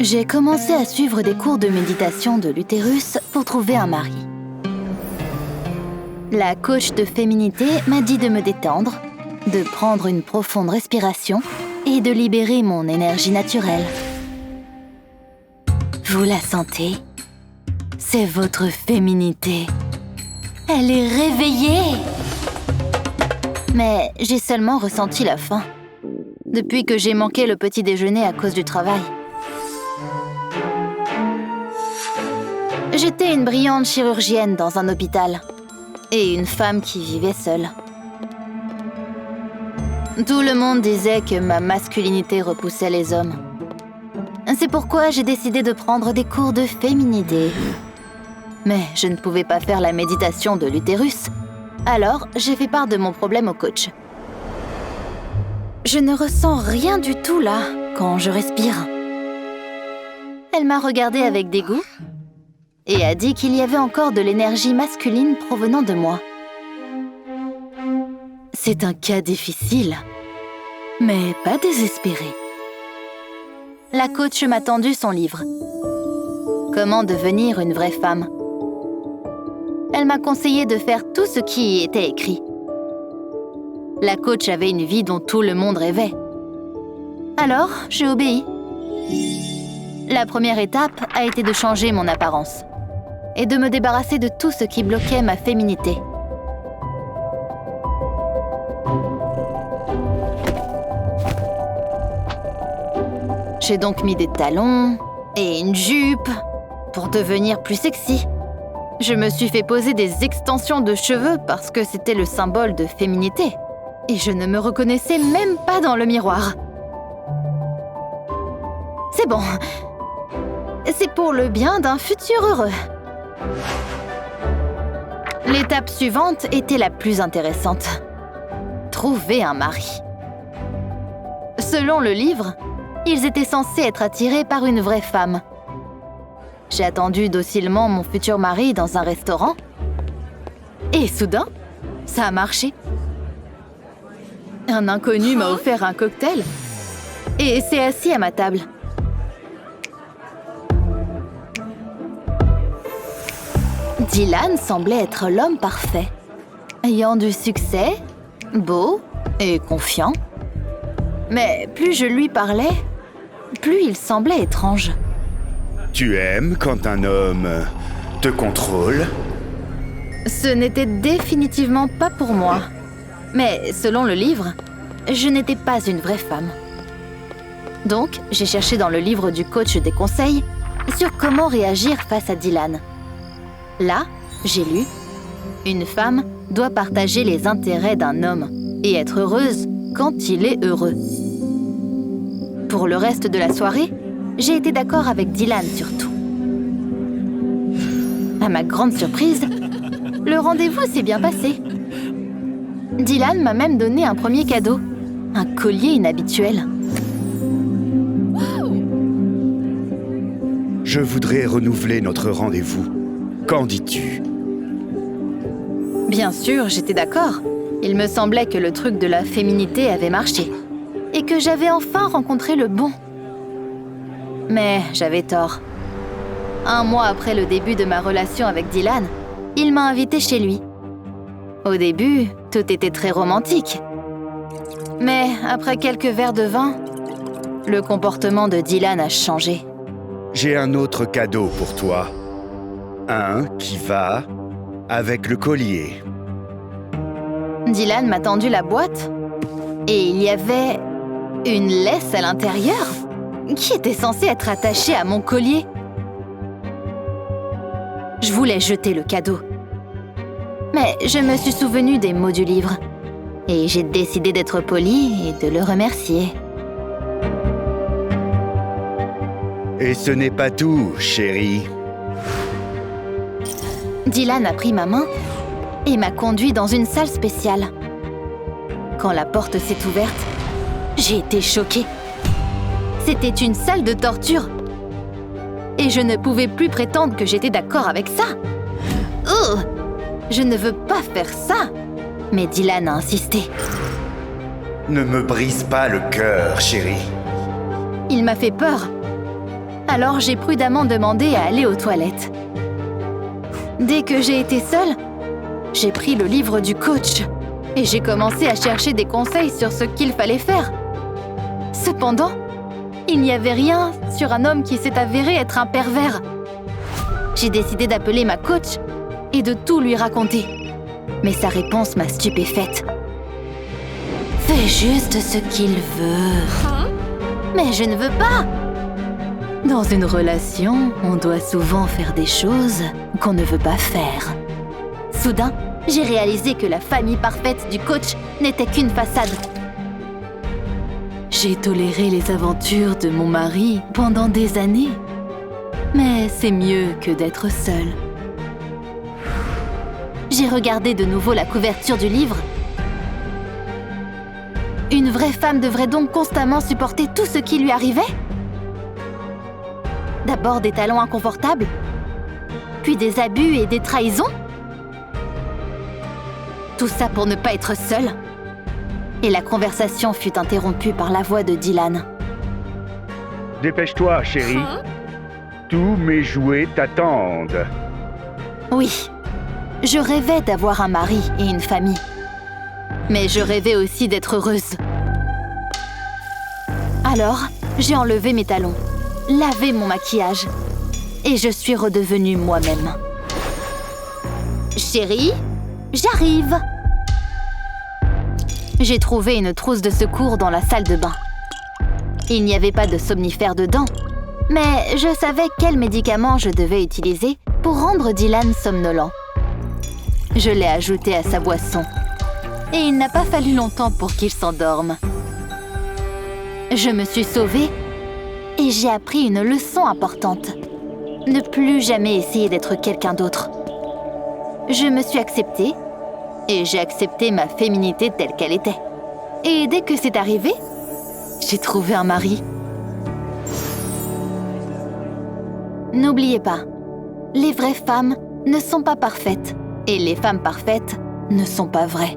J'ai commencé à suivre des cours de méditation de l'utérus pour trouver un mari. La coach de féminité m'a dit de me détendre, de prendre une profonde respiration et de libérer mon énergie naturelle. Vous la sentez? C'est votre féminité. Elle est réveillée! Mais j'ai seulement ressenti la faim, depuis que j'ai manqué le petit déjeuner à cause du travail. J'étais une brillante chirurgienne dans un hôpital et une femme qui vivait seule. Tout le monde disait que ma masculinité repoussait les hommes. C'est pourquoi j'ai décidé de prendre des cours de féminité. Mais je ne pouvais pas faire la méditation de l'utérus, alors j'ai fait part de mon problème au coach. Je ne ressens rien du tout là, quand je respire. Elle m'a regardée avec dégoût et a dit qu'il y avait encore de l'énergie masculine provenant de moi. C'est un cas difficile, mais pas désespéré. La coach m'a tendu son livre « Comment devenir une vraie femme ». Elle m'a conseillé de faire tout ce qui y était écrit. La coach avait une vie dont tout le monde rêvait. Alors, j'ai obéi. La première étape a été de changer mon apparence et de me débarrasser de tout ce qui bloquait ma féminité. J'ai donc mis des talons et une jupe pour devenir plus sexy. Je me suis fait poser des extensions de cheveux parce que c'était le symbole de féminité. Et je ne me reconnaissais même pas dans le miroir. C'est bon. C'est pour le bien d'un futur heureux. L'étape suivante était la plus intéressante. Trouver un mari. Selon le livre, ils étaient censés être attirés par une vraie femme. J'ai attendu docilement mon futur mari dans un restaurant. Et soudain, ça a marché. Un inconnu m'a offert un cocktail et s'est assis à ma table. Dylan semblait être l'homme parfait, ayant du succès, beau et confiant. Mais plus je lui parlais, plus il semblait étrange. Tu aimes quand un homme te contrôle? Ce n'était définitivement pas pour moi. Mais selon le livre, je n'étais pas une vraie femme. Donc, j'ai cherché dans le livre du coach des conseils sur comment réagir face à Dylan. Là, j'ai lu « Une femme doit partager les intérêts d'un homme et être heureuse quand il est heureux. » Pour le reste de la soirée, j'ai été d'accord avec Dylan sur tout. À ma grande surprise, le rendez-vous s'est bien passé. Dylan m'a même donné un premier cadeau, un collier inhabituel. Je voudrais renouveler notre rendez-vous. Qu'en dis-tu? Bien sûr, j'étais d'accord. Il me semblait que le truc de la féminité avait marché et que j'avais enfin rencontré le bon. Mais j'avais tort. 1 mois après le début de ma relation avec Dylan, il m'a invité chez lui. Au début, tout était très romantique. Mais après quelques verres de vin, le comportement de Dylan a changé. J'ai un autre cadeau pour toi. Un qui va avec le collier. Dylan m'a tendu la boîte et il y avait une laisse à l'intérieur qui était censée être attachée à mon collier. Je voulais jeter le cadeau. Mais je me suis souvenue des mots du livre et j'ai décidé d'être polie et de le remercier. Et ce n'est pas tout, chérie. Dylan a pris ma main et m'a conduit dans une salle spéciale. Quand la porte s'est ouverte, j'ai été choquée. C'était une salle de torture. Et je ne pouvais plus prétendre que j'étais d'accord avec ça. Oh! Je ne veux pas faire ça. Mais Dylan a insisté. Ne me brise pas le cœur, chérie. Il m'a fait peur. Alors j'ai prudemment demandé à aller aux toilettes. Dès que j'ai été seule, j'ai pris le livre du coach et j'ai commencé à chercher des conseils sur ce qu'il fallait faire. Cependant, il n'y avait rien sur un homme qui s'est avéré être un pervers. J'ai décidé d'appeler ma coach et de tout lui raconter. Mais sa réponse m'a stupéfaite. « Fais juste ce qu'il veut. » Mais je ne veux pas. Dans une relation, on doit souvent faire des choses qu'on ne veut pas faire. Soudain, j'ai réalisé que la famille parfaite du coach n'était qu'une façade. J'ai toléré les aventures de mon mari pendant des années. Mais c'est mieux que d'être seule. J'ai regardé de nouveau la couverture du livre. Une vraie femme devrait donc constamment supporter tout ce qui lui arrivait ? D'abord des talons inconfortables, puis des abus et des trahisons. Tout ça pour ne pas être seule. Et la conversation fut interrompue par la voix de Dylan. « Dépêche-toi, chérie. Tous mes jouets t'attendent. » Oui, je rêvais d'avoir un mari et une famille. Mais je rêvais aussi d'être heureuse. Alors, j'ai enlevé mes talons, lavé mon maquillage et je suis redevenue moi-même. Chérie, j'arrive! J'ai trouvé une trousse de secours dans la salle de bain. Il n'y avait pas de somnifère dedans, mais je savais quel médicament je devais utiliser pour rendre Dylan somnolent. Je l'ai ajouté à sa boisson. Et il n'a pas fallu longtemps pour qu'il s'endorme. Je me suis sauvée et j'ai appris une leçon importante. Ne plus jamais essayer d'être quelqu'un d'autre. Je me suis acceptée et j'ai accepté ma féminité telle qu'elle était. Et dès que c'est arrivé, j'ai trouvé un mari. N'oubliez pas, les vraies femmes ne sont pas parfaites et les femmes parfaites ne sont pas vraies.